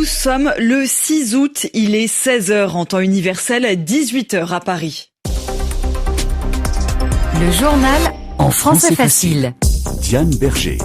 sommes le 6 août, il est 16h en temps universel, 18h à Paris. Le journal en français facile. Diane Berger.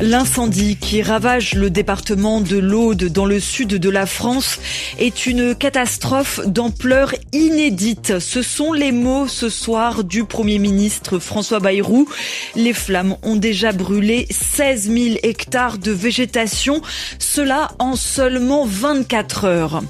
L'incendie qui ravage le département de l'Aude dans le sud de la France est une catastrophe d'ampleur inédite. Ce sont les mots ce soir du Premier ministre François Bayrou. Les flammes ont déjà brûlé 16 000 hectares de végétation, cela en seulement 24 heures.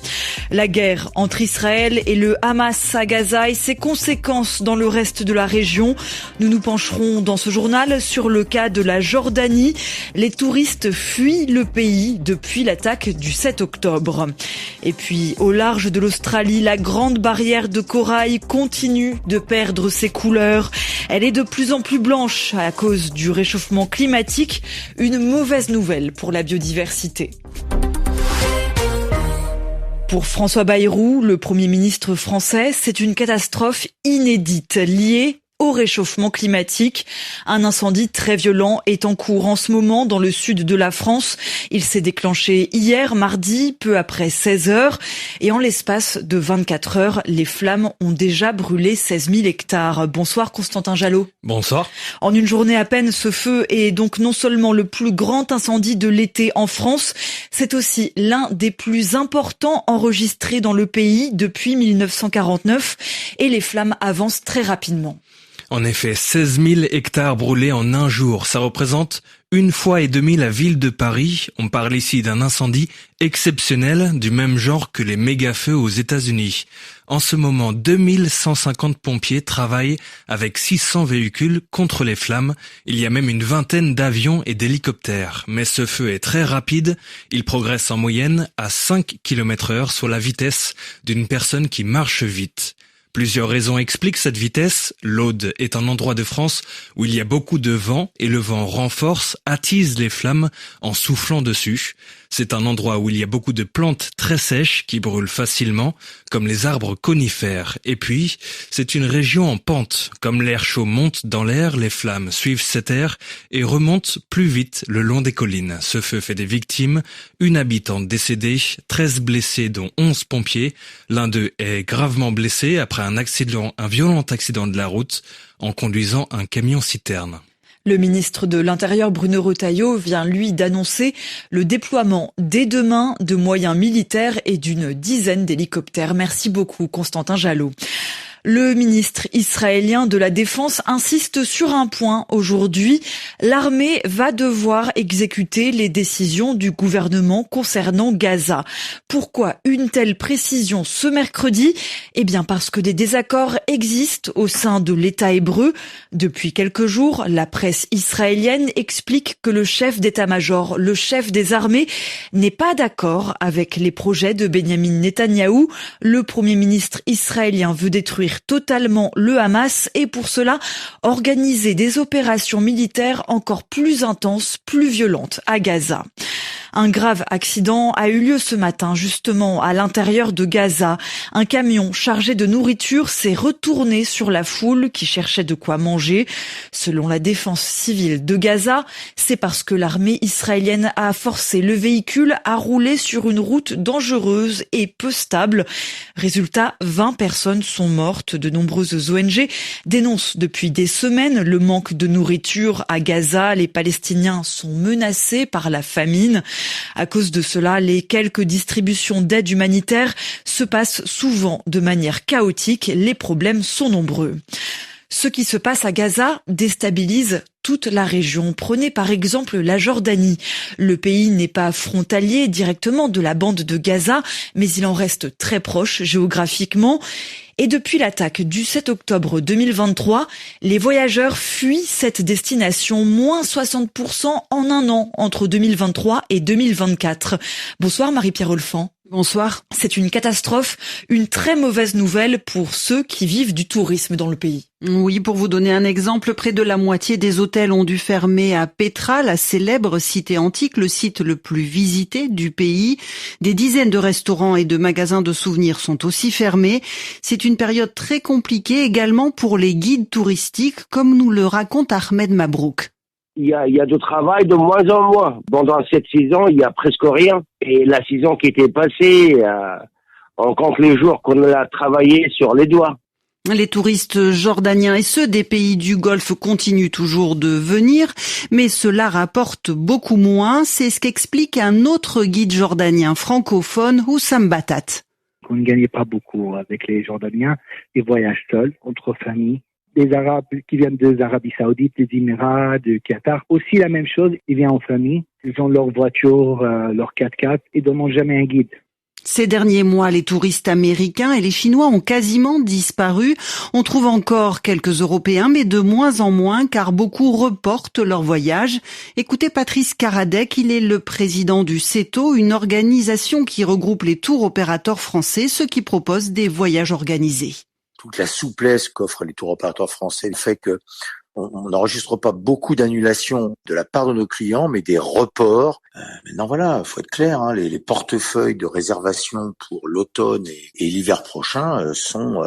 La guerre entre Israël et le Hamas à Gaza et ses conséquences dans le reste de la région. Nous nous pencherons dans ce journal sur le cas de la Jordanie. Les touristes fuient le pays depuis l'attaque du 7 octobre. Et puis, au large de l'Australie, la grande barrière de corail continue de perdre ses couleurs. Elle est de plus en plus blanche à cause du réchauffement climatique. Une mauvaise nouvelle pour la biodiversité. Pour François Bayrou, le Premier ministre français, c'est une catastrophe inédite liée au réchauffement climatique. Un incendie très violent est en cours en ce moment dans le sud de la France. Il s'est déclenché hier, mardi, peu après 16 heures. Et en l'espace de 24 heures, les flammes ont déjà brûlé 16 000 hectares. Bonsoir Constantin Jalot. Bonsoir. En une journée à peine, ce feu est donc non seulement le plus grand incendie de l'été en France, c'est aussi l'un des plus importants enregistrés dans le pays depuis 1949. Et les flammes avancent très rapidement. En effet, 16 000 hectares brûlés en un jour. Ça représente 1,5 fois la ville de Paris. On parle ici d'un incendie exceptionnel du même genre que les méga-feux aux États-Unis. En ce moment, 2150 pompiers travaillent avec 600 véhicules contre les flammes. Il y a même une vingtaine d'avions et d'hélicoptères. Mais ce feu est très rapide. Il progresse en moyenne à 5 km/h, soit la vitesse d'une personne qui marche vite. Plusieurs raisons expliquent cette vitesse. L'Aude est un endroit de France où il y a beaucoup de vent et le vent renforce, attise les flammes en soufflant dessus. C'est un endroit où il y a beaucoup de plantes très sèches qui brûlent facilement, comme les arbres conifères. Et puis, c'est une région en pente. Comme l'air chaud monte dans l'air, les flammes suivent cet air et remontent plus vite le long des collines. Ce feu fait des victimes, une habitante décédée, 13 blessés dont 11 pompiers. L'un d'eux est gravement blessé après un violent accident de la route en conduisant un camion-citerne. Le ministre de l'Intérieur Bruno Retailleau vient lui d'annoncer le déploiement dès demain de moyens militaires et d'une dizaine d'hélicoptères. Merci beaucoup Constantin Jalot. Le ministre israélien de la Défense insiste sur un point aujourd'hui. L'armée va devoir exécuter les décisions du gouvernement concernant Gaza. Pourquoi une telle précision ce mercredi ? Eh bien parce que des désaccords existent au sein de l'État hébreu. Depuis quelques jours, la presse israélienne explique que le chef d'état-major, le chef des armées, n'est pas d'accord avec les projets de Benyamin Netanyahou. Le Premier ministre israélien veut détruire totalement le Hamas et pour cela organiser des opérations militaires encore plus intenses, plus violentes à Gaza. Un grave accident a eu lieu ce matin, justement, à l'intérieur de Gaza. Un camion chargé de nourriture s'est retourné sur la foule qui cherchait de quoi manger. Selon la défense civile de Gaza, c'est parce que l'armée israélienne a forcé le véhicule à rouler sur une route dangereuse et peu stable. Résultat, 20 personnes sont mortes. De nombreuses ONG dénoncent depuis des semaines le manque de nourriture à Gaza. Les Palestiniens sont menacés par la famine. À cause de cela, les quelques distributions d'aide humanitaire se passent souvent de manière chaotique. Les problèmes sont nombreux. Ce qui se passe à Gaza déstabilise toute la région. Prenez par exemple la Jordanie. Le pays n'est pas frontalier directement de la bande de Gaza, mais il en reste très proche géographiquement. Et depuis l'attaque du 7 octobre 2023, les voyageurs fuient cette destination, moins 60% en un an entre 2023 et 2024. Bonsoir Marie-Pierre Olfan. Bonsoir. C'est une catastrophe, une très mauvaise nouvelle pour ceux qui vivent du tourisme dans le pays. Oui, pour vous donner un exemple, près de la moitié des hôtels ont dû fermer à Petra, la célèbre cité antique, le site le plus visité du pays. Des dizaines de restaurants et de magasins de souvenirs sont aussi fermés. C'est une période très compliquée également pour les guides touristiques, comme nous le raconte Ahmed Mabrouk. il y a du travail de moins en moins. Pendant cette saison, il y a presque rien. Et la saison qui était passée, on compte les jours qu'on a travaillé sur les doigts. Les touristes jordaniens et ceux des pays du Golfe continuent toujours de venir, mais cela rapporte beaucoup moins. C'est ce qu'explique un autre guide jordanien francophone, Oussam Batat. On ne gagnait pas beaucoup avec les Jordaniens. Ils voyagent seuls, entre familles. Des Arabes qui viennent des Arabie Saoudite, des Émirats, du Qatar, aussi la même chose. Ils viennent en famille. Ils ont leur voiture, leur 4x4 et ne demandent jamais un guide. Ces derniers mois, les touristes américains et les Chinois ont quasiment disparu. On trouve encore quelques Européens, mais de moins en moins, car beaucoup reportent leur voyage. Écoutez Patrice Karadec, il est le président du CETO, une organisation qui regroupe les tours opérateurs français, ceux qui proposent des voyages organisés. Toute la souplesse qu'offrent les tours opérateurs français fait que on n'enregistre pas beaucoup d'annulations de la part de nos clients, mais des reports. Maintenant, voilà, faut être clair, hein, les portefeuilles de réservation pour l'automne et l'hiver prochain sont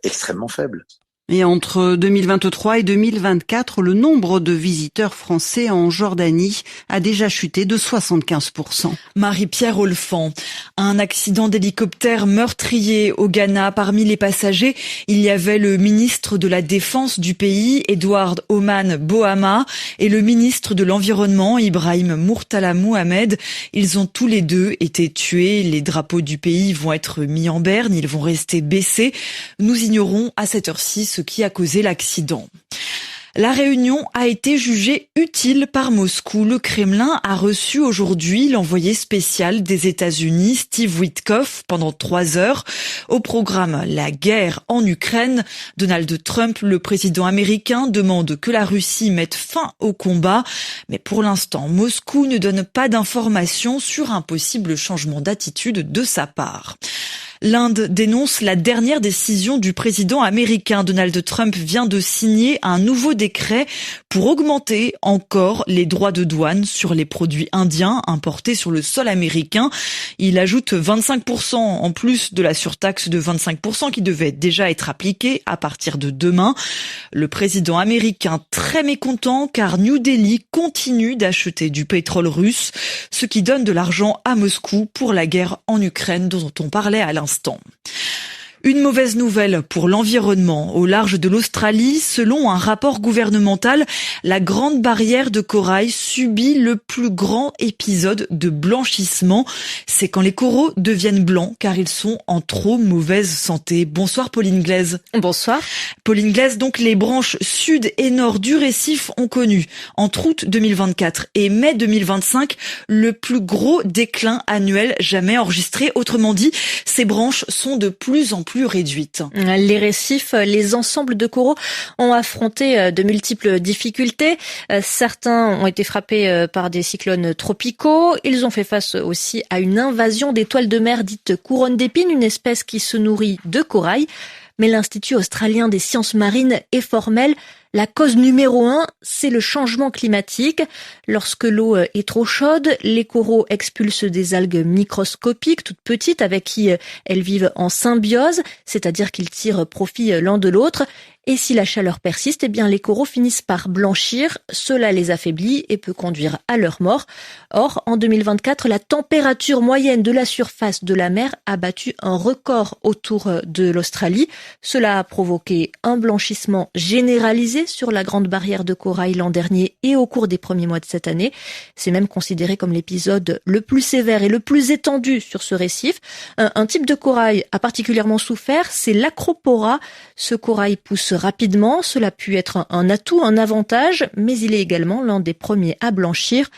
extrêmement faibles. Et entre 2023 et 2024, le nombre de visiteurs français en Jordanie a déjà chuté de 75%. Marie-Pierre Olfan, un accident d'hélicoptère meurtrier au Ghana. Parmi les passagers, il y avait le ministre de la Défense du pays, Edward Oman Bohama, et le ministre de l'Environnement, Ibrahim Murtala Mohamed. Ils ont tous les deux été tués. Les drapeaux du pays vont être mis en berne, ils vont rester baissés. Nous ignorons à cette heure-ci ce qui a causé l'accident. La réunion a été jugée utile par Moscou. Le Kremlin a reçu aujourd'hui l'envoyé spécial des États-Unis, Steve Witkoff, pendant 3 heures. Au programme, la guerre en Ukraine. Donald Trump, le président américain, demande que la Russie mette fin au combat. Mais pour l'instant, Moscou ne donne pas d'informations sur un possible changement d'attitude de sa part. L'Inde dénonce la dernière décision du président américain. Donald Trump vient de signer un nouveau décret pour augmenter encore les droits de douane sur les produits indiens importés sur le sol américain. Il ajoute 25% en plus de la surtaxe de 25% qui devait déjà être appliquée à partir de demain. Le président américain très mécontent car New Delhi continue d'acheter du pétrole russe, ce qui donne de l'argent à Moscou pour la guerre en Ukraine dont on parlait à l'instant. Une mauvaise nouvelle pour l'environnement. Au large de l'Australie, selon un rapport gouvernemental, la Grande Barrière de Corail subit le plus grand épisode de blanchissement. C'est quand les coraux deviennent blancs car ils sont en trop mauvaise santé. Bonsoir Pauline Glaise. Bonsoir. Pauline Glaise, donc les branches sud et nord du récif ont connu, entre août 2024 et mai 2025, le plus gros déclin annuel jamais enregistré. Autrement dit, ces branches sont de plus en plus réduite. Les récifs, les ensembles de coraux ont affronté de multiples difficultés. Certains ont été frappés par des cyclones tropicaux. Ils ont fait face aussi à une invasion d'étoiles de mer dites couronnes d'épines, une espèce qui se nourrit de corail. Mais l'Institut australien des sciences marines est formel. La cause numéro 1, c'est le changement climatique. Lorsque l'eau est trop chaude, les coraux expulsent des algues microscopiques, toutes petites, avec qui elles vivent en symbiose, c'est-à-dire qu'ils tirent profit l'un de l'autre. Et si la chaleur persiste, eh bien les coraux finissent par blanchir. Cela les affaiblit et peut conduire à leur mort. Or, en 2024, la température moyenne de la surface de la mer a battu un record autour de l'Australie. Cela a provoqué un blanchissement généralisé sur la Grande Barrière de Corail l'an dernier et au cours des premiers mois de cette année. C'est même considéré comme l'épisode le plus sévère et le plus étendu sur ce récif. Un type de corail a particulièrement souffert, c'est l'Acropora. Ce corail pousse rapidement, cela a pu être un atout, un avantage, mais il est également l'un des premiers à blanchir.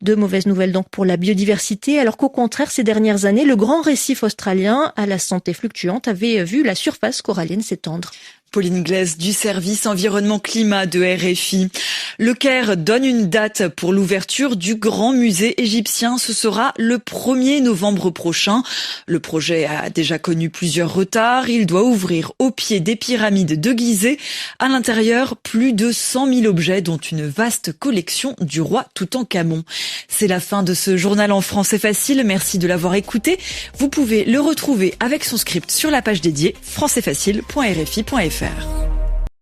De mauvaises nouvelles donc pour la biodiversité, alors qu'au contraire, ces dernières années, le grand récif australien, à la santé fluctuante, avait vu la surface corallienne s'étendre. Pauline Glaise du service environnement-climat de RFI. Le Caire donne une date pour l'ouverture du grand musée égyptien. Ce sera le 1er novembre prochain. Le projet a déjà connu plusieurs retards. Il doit ouvrir au pied des pyramides de Gizeh. À l'intérieur, plus de 100 000 objets, dont une vaste collection du roi Toutankhamon. C'est la fin de ce journal en français facile. Merci de l'avoir écouté. Vous pouvez le retrouver avec son script sur la page dédiée françaisfacile.rfi.fr.